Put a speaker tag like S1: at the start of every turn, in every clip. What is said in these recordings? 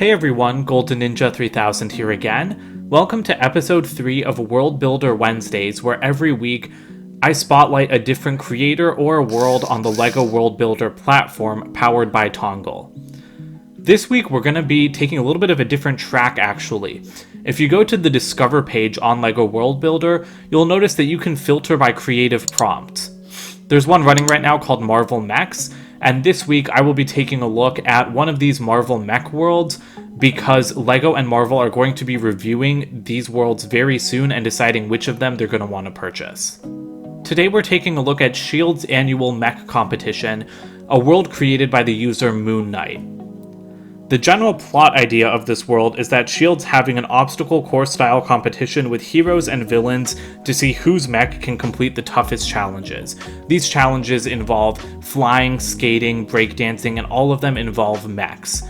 S1: Hey everyone, Golden Ninja 3000 here again. Welcome to episode 3 of World Builder Wednesdays, where every week I spotlight a different creator or world on the LEGO World Builder platform powered by Tongle. This week we're going to be taking a little bit of a different track actually. If you go to the Discover page on LEGO World Builder, you'll notice that you can filter by creative prompts. There's one running right now called Marvel Mechs, and this week I will be taking a look at one of these Marvel Mech worlds because LEGO and Marvel are going to be reviewing these worlds very soon and deciding which of them they're going to want to purchase. Today we're taking a look at S.H.I.E.L.D.'s annual Mech competition, a world created by the user Moon Knight. The general plot idea of this world is that S.H.I.E.L.D's having an obstacle course style competition with heroes and villains to see whose mech can complete the toughest challenges. These challenges involve flying, skating, breakdancing, and all of them involve mechs.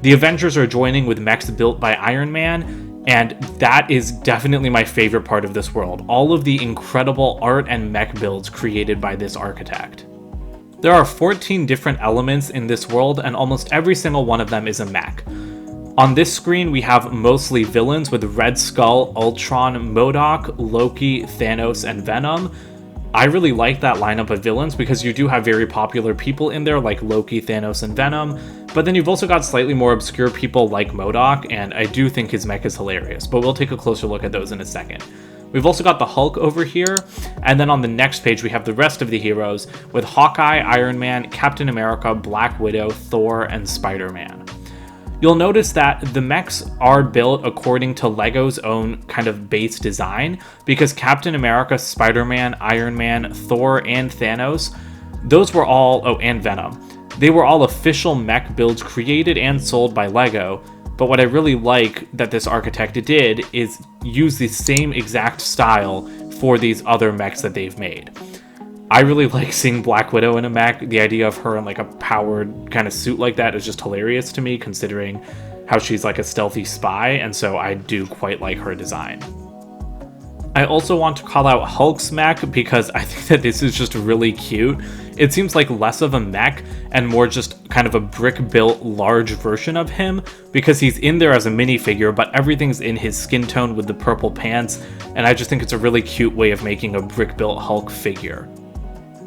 S1: The Avengers are joining with mechs built by Iron Man, and that is definitely my favorite part of this world. All of the incredible art and mech builds created by this architect. There are 14 different elements in this world, and almost every single one of them is a mech. On this screen, we have mostly villains with Red Skull, Ultron, MODOK, Loki, Thanos, and Venom. I really like that lineup of villains because you do have very popular people in there like Loki, Thanos, and Venom, but then you've also got slightly more obscure people like MODOK, and I do think his mech is hilarious, but we'll take a closer look at those in a second. We've also got the Hulk over here, and then on the next page we have the rest of the heroes with Hawkeye, Iron Man, Captain America, Black Widow, Thor, and Spider-Man. You'll notice that the mechs are built according to LEGO's own kind of base design, because Captain America, Spider-Man, Iron Man, Thor, and Thanos, those were all, and Venom, they were all official mech builds created and sold by LEGO. But what I really like that this architect did is use the same exact style for these other mechs that they've made. I really like seeing Black Widow in a mech. The idea of her in like a powered kind of suit like that is just hilarious to me, considering how she's like a stealthy spy, and so I do quite like her design. I also want to call out Hulk's mech because I think that this is just really cute. It seems like less of a mech and more just kind of a brick-built large version of him, because he's in there as a minifigure, but everything's in his skin tone with the purple pants, and I just think it's a really cute way of making a brick-built Hulk figure.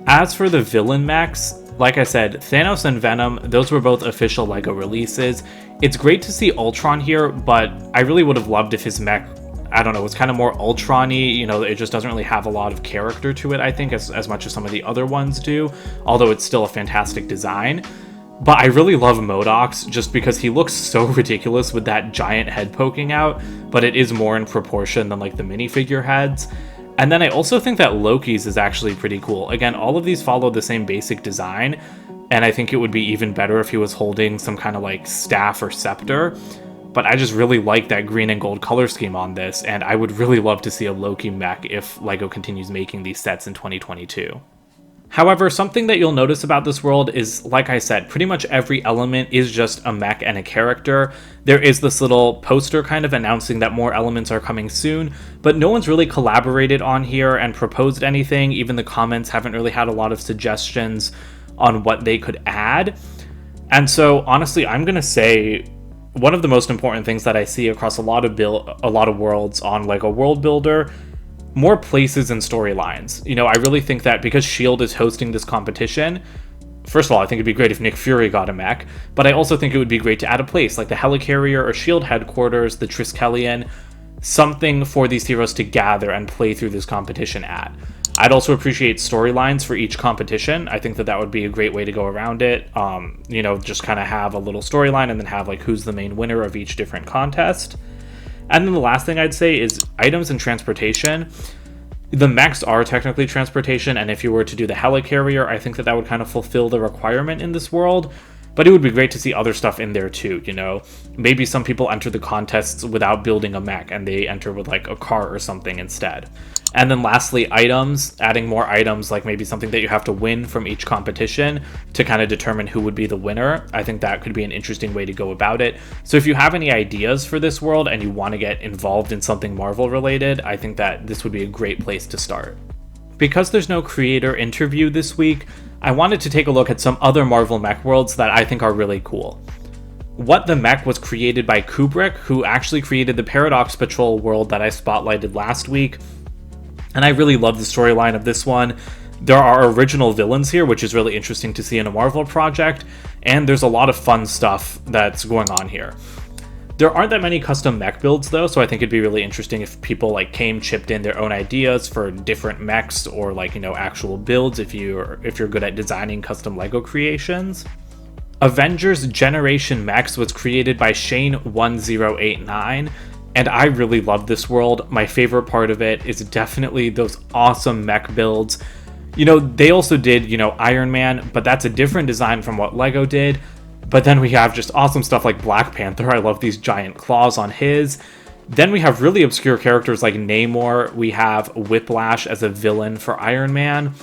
S1: As for the villain mechs, like I said, Thanos and Venom, those were both official LEGO releases. It's great to see Ultron here, but I really would have loved if his mech, I don't know, it's kind of more Ultron-y, you know, it just doesn't really have a lot of character to it, I think, as much as some of the other ones do, although it's still a fantastic design. But I really love MODOK's just because he looks so ridiculous with that giant head poking out, but it is more in proportion than like the minifigure heads. And then I also think that Loki's is actually pretty cool. Again, all of these follow the same basic design, and I think it would be even better if he was holding some kind of like staff or scepter. But I just really like that green and gold color scheme on this, and I would really love to see a Loki mech if LEGO continues making these sets in 2022. However, something that you'll notice about this world is, like I said, pretty much every element is just a mech and a character. There is this little poster kind of announcing that more elements are coming soon, but no one's really collaborated on here and proposed anything. Even the comments haven't really had a lot of suggestions on what they could add. And so, honestly, I'm going to say one of the most important things that I see across a lot of worlds on LEGO World Builder, more places and storylines. You know, I really think that because S.H.I.E.L.D. is hosting this competition, first of all, I think it'd be great if Nick Fury got a mech, but I also think it would be great to add a place like the Helicarrier or S.H.I.E.L.D. headquarters, the Triskelion, something for these heroes to gather and play through this competition at. I'd also appreciate storylines for each competition. I think that that would be a great way to go around it. You know, just kind of have a little storyline and then have like who's the main winner of each different contest. And then the last thing I'd say is items and transportation. The mechs are technically transportation, and if you were to do the Helicarrier, I think that that would kind of fulfill the requirement in this world. But it would be great to see other stuff in there too, you know? Maybe some people enter the contests without building a mech, and they enter with like a car or something instead. And then lastly, items, adding more items, like maybe something that you have to win from each competition to kind of determine who would be the winner. I think that could be an interesting way to go about it. So if you have any ideas for this world and you want to get involved in something Marvel related, I think that this would be a great place to start. Because there's no creator interview this week, I wanted to take a look at some other Marvel Mech worlds that I think are really cool. What the Mech was created by Kubrick, who actually created the Paradox Patrol world that I spotlighted last week. And I really love the storyline of this one. There are original villains here, which is really interesting to see in a Marvel project, and there's a lot of fun stuff that's going on here. There aren't that many custom mech builds though, so I think it'd be really interesting if people chipped in their own ideas for different mechs or actual builds if you're good at designing custom Lego creations. Avengers Generation Mechs was created by Shane1089, and I really love this world. My favorite part of it is definitely those awesome mech builds. They also did, Iron Man, but that's a different design from what Lego did. But then we have just awesome stuff like Black Panther. I love these giant claws on his. Then we have really obscure characters like Namor. We have Whiplash as a villain for Iron Man.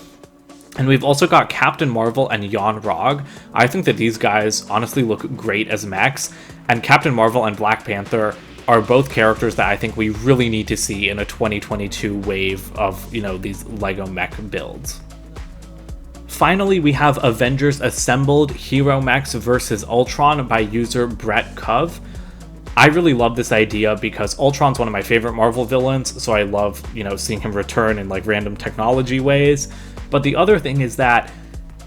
S1: And we've also got Captain Marvel and Jan Rog. I think that these guys honestly look great as mechs. And Captain Marvel and Black Panther are both characters that I think we really need to see in a 2022 wave of, these Lego mech builds. Finally, we have Avengers Assembled Hero Mechs vs. Ultron by user Brett Cove. I really love this idea because Ultron's one of my favorite Marvel villains, so I love, seeing him return in random technology ways. But the other thing is that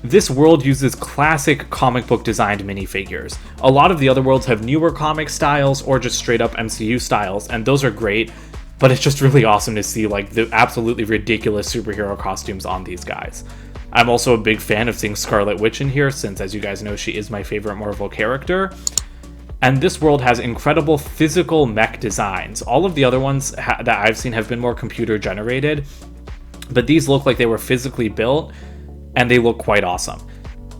S1: this world uses classic comic book designed minifigures. A lot of the other worlds have newer comic styles or just straight up MCU styles, and those are great, but it's just really awesome to see the absolutely ridiculous superhero costumes on these guys. I'm also a big fan of seeing Scarlet Witch in here, since as you guys know, she is my favorite Marvel character. And this world has incredible physical mech designs. All of the other ones that I've seen have been more computer generated, but these look like they were physically built, and they look quite awesome.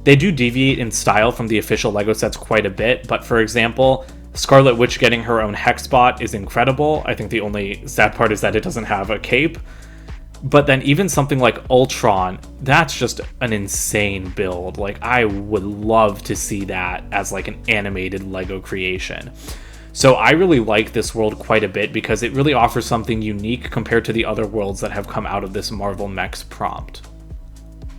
S1: They do deviate in style from the official Lego sets quite a bit, but for example, Scarlet Witch getting her own Hexbot is incredible. I think the only sad part is that it doesn't have a cape. But then even something like Ultron, that's just an insane build. I would love to see that as an animated Lego creation. So I really like this world quite a bit because it really offers something unique compared to the other worlds that have come out of this Marvel Mechs prompt.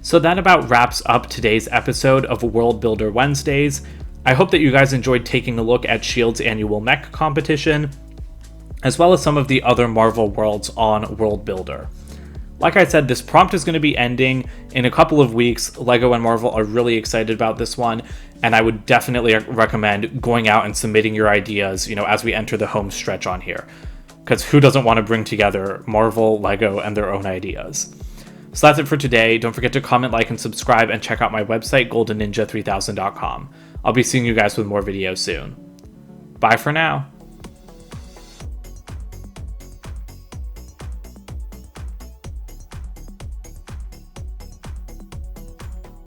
S1: So that about wraps up today's episode of World Builder Wednesdays. I hope that you guys enjoyed taking a look at S.H.I.E.L.D.'s annual mech competition, as well as some of the other Marvel worlds on World Builder. Like I said, this prompt is going to be ending in a couple of weeks. Lego and Marvel are really excited about this one, and I would definitely recommend going out and submitting your ideas, as we enter the home stretch on here. Because who doesn't want to bring together Marvel, Lego, and their own ideas? So that's it for today. Don't forget to comment, like, and subscribe, and check out my website, goldenninja3000.com. I'll be seeing you guys with more videos soon. Bye for now.